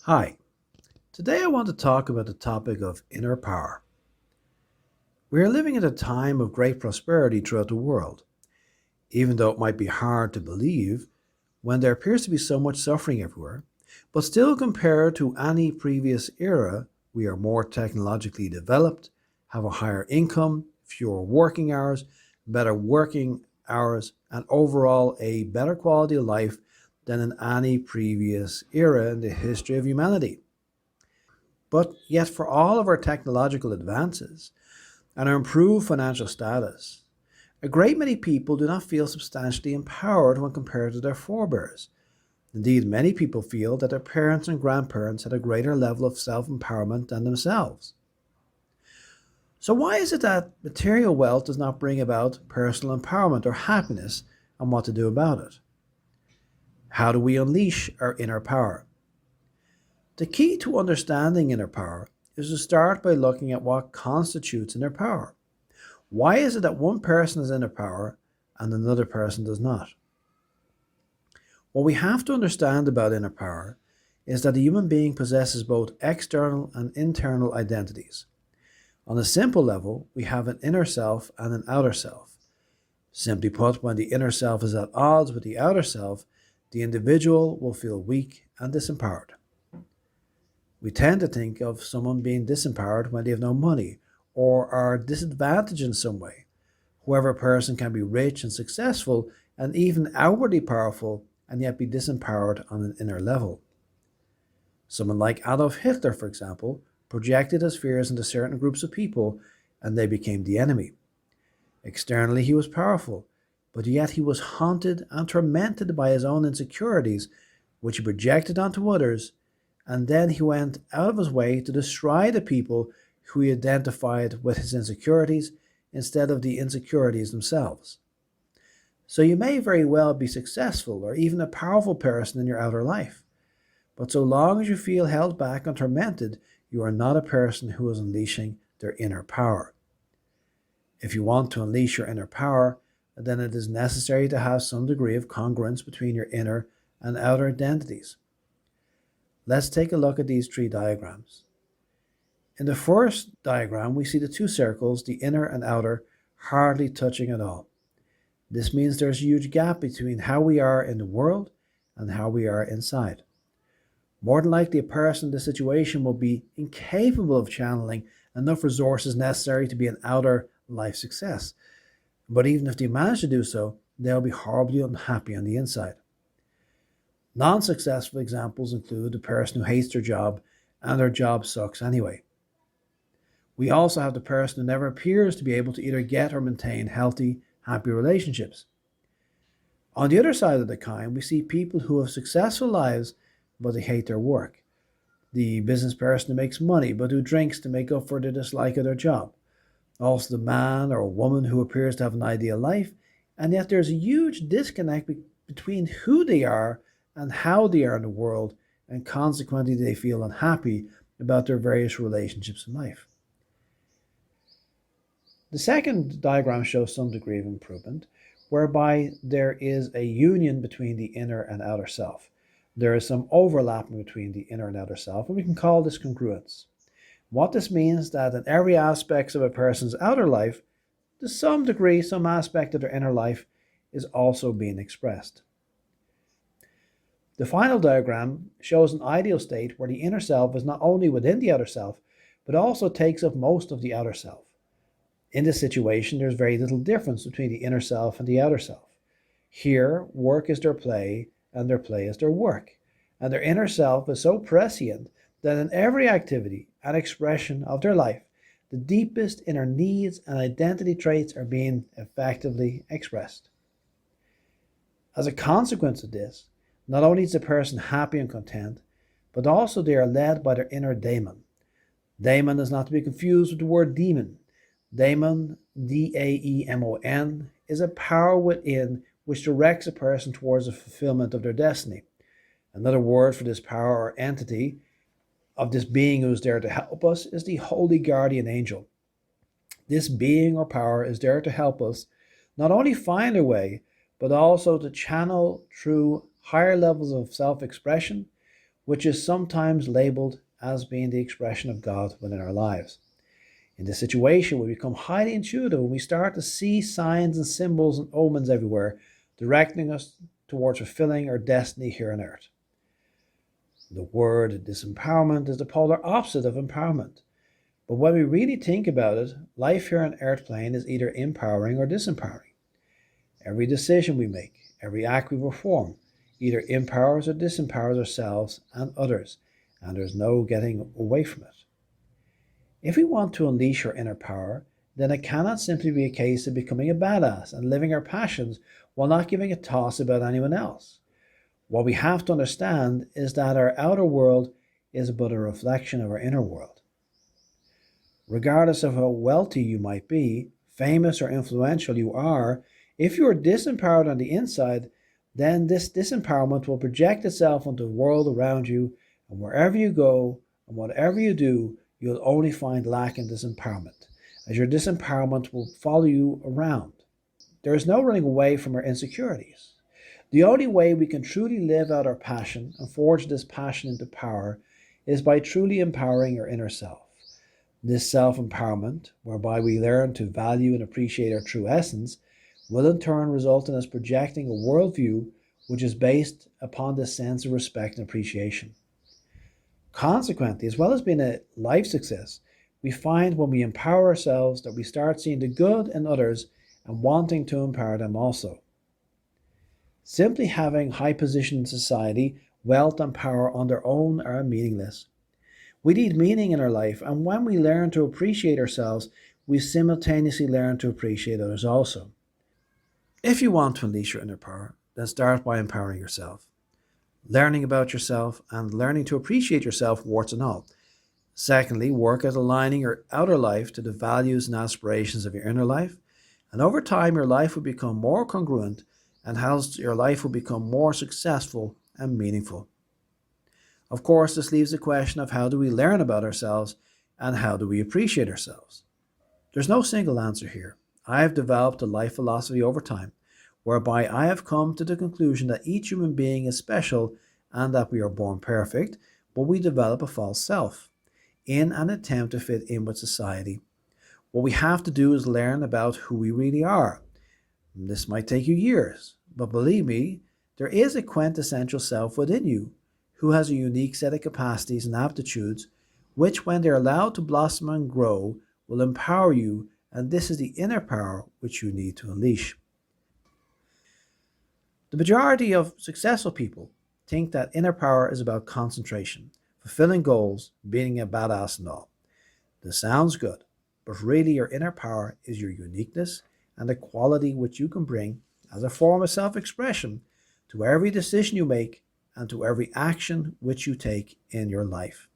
Hi, today I want to talk about the topic of inner power. We are living at a time of great prosperity throughout the world, even though it might be hard to believe when there appears to be so much suffering everywhere. But still, compared to any previous era, we are more technologically developed, have a higher income, fewer working hours, better working hours, and overall a better quality of life than in any previous era in the history of humanity. But yet, for all of our technological advances and our improved financial status, a great many people do not feel substantially empowered when compared to their forebears. Indeed, many people feel that their parents and grandparents had a greater level of self empowerment than themselves. So, why is it that material wealth does not bring about personal empowerment or happiness, and what to do about it? How do we unleash our inner power? The key to understanding inner power is to start by looking at what constitutes inner power. Why is it that one person has inner power and another person does not? What we have to understand about inner power is that a human being possesses both external and internal identities. On a simple level, we have an inner self and an outer self. Simply put, when the inner self is at odds with the outer self, the individual will feel weak and disempowered. We tend to think of someone being disempowered when they have no money or are disadvantaged in some way. However, a person can be rich and successful and even outwardly powerful and yet be disempowered on an inner level. Someone like Adolf Hitler, for example, projected his fears into certain groups of people and they became the enemy. Externally, he was powerful, but yet he was haunted and tormented by his own insecurities, which he projected onto others, and then he went out of his way to destroy the people who he identified with his insecurities instead of the insecurities themselves. So you may very well be successful or even a powerful person in your outer life, but so long as you feel held back and tormented, you are not a person who is unleashing their inner power. If you want to unleash your inner power, then it is necessary to have some degree of congruence between your inner and outer identities. Let's take a look at these three diagrams. In the first diagram, we see the two circles, the inner and outer, hardly touching at all. This means there's a huge gap between how we are in the world and how we are inside. More than likely, a person in this situation will be incapable of channeling enough resources necessary to be an outer life success. But even if they manage to do so, they'll be horribly unhappy on the inside. Non-successful examples include the person who hates their job and their job sucks anyway. We also have the person who never appears to be able to either get or maintain healthy, happy relationships. On the other side of the coin, we see people who have successful lives, but they hate their work. The business person who makes money, but who drinks to make up for their dislike of their job. Also the man or woman who appears to have an ideal life, and yet there's a huge disconnect between who they are and how they are in the world, and consequently they feel unhappy about their various relationships in life. The second diagram shows some degree of improvement, whereby there is a union between the inner and outer self. There is some overlapping between the inner and outer self, and we can call this congruence. What this means is that in every aspect of a person's outer life, to some degree, some aspect of their inner life is also being expressed. The final diagram shows an ideal state where the inner self is not only within the outer self, but also takes up most of the outer self. In this situation, there's very little difference between the inner self and the outer self. Here, work is their play, and their play is their work. And their inner self is so prescient that in every activity and expression of their life, the deepest inner needs and identity traits are being effectively expressed. As a consequence of this, not only is the person happy and content, but also they are led by their inner daemon. Daemon is not to be confused with the word demon. Daemon, D-A-E-M-O-N, is a power within which directs a person towards the fulfillment of their destiny. Another word for this power or entity of this being who is there to help us is the holy guardian angel. This being or power is there to help us not only find our way, but also to channel through higher levels of self-expression, which is sometimes labeled as being the expression of God within our lives. In this situation, we become highly intuitive when we start to see signs and symbols and omens everywhere, directing us towards fulfilling our destiny here on earth. The word disempowerment is the polar opposite of empowerment. But when we really think about it, life here on earth plane is either empowering or disempowering. Every decision we make, every act we perform, either empowers or disempowers ourselves and others, and there's no getting away from it. If we want to unleash our inner power, then it cannot simply be a case of becoming a badass and living our passions while not giving a toss about anyone else. What we have to understand is that our outer world is but a reflection of our inner world. Regardless of how wealthy you might be, famous or influential you are, if you are disempowered on the inside, then this disempowerment will project itself onto the world around you, and wherever you go and whatever you do, you'll only find lack and disempowerment, as your disempowerment will follow you around. There is no running away from our insecurities. The only way we can truly live out our passion and forge this passion into power is by truly empowering our inner self. This self-empowerment, whereby we learn to value and appreciate our true essence, will in turn result in us projecting a worldview which is based upon this sense of respect and appreciation. Consequently, as well as being a life success, we find when we empower ourselves that we start seeing the good in others and wanting to empower them also. Simply having high position in society, wealth and power on their own are meaningless. We need meaning in our life, and when we learn to appreciate ourselves, we simultaneously learn to appreciate others also. If you want to unleash your inner power, then start by empowering yourself, learning about yourself and learning to appreciate yourself, warts and all. Secondly, work at aligning your outer life to the values and aspirations of your inner life, and over time your life will become more congruent, and hence your life will become more successful and meaningful. Of course, this leaves the question of how do we learn about ourselves and how do we appreciate ourselves? There's no single answer here. I have developed a life philosophy over time, whereby I have come to the conclusion that each human being is special and that we are born perfect, but we develop a false self in an attempt to fit in with society. What we have to do is learn about who we really are. This might take you years, but believe me, there is a quintessential self within you who has a unique set of capacities and aptitudes, which when they're allowed to blossom and grow, will empower you, and this is the inner power which you need to unleash. The majority of successful people think that inner power is about concentration, fulfilling goals, being a badass and all. This sounds good, but really your inner power is your uniqueness and the quality which you can bring as a form of self-expression to every decision you make and to every action which you take in your life.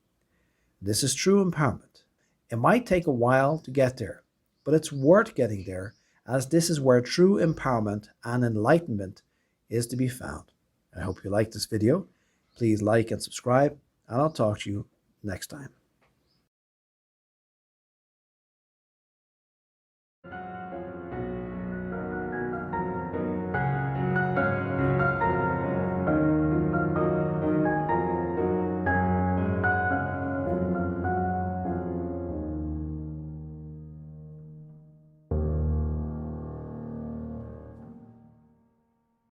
This is true empowerment. It might take a while to get there, but it's worth getting there, as this is where true empowerment and enlightenment is to be found. I hope you liked this video. Please like and subscribe, and I'll talk to you next time.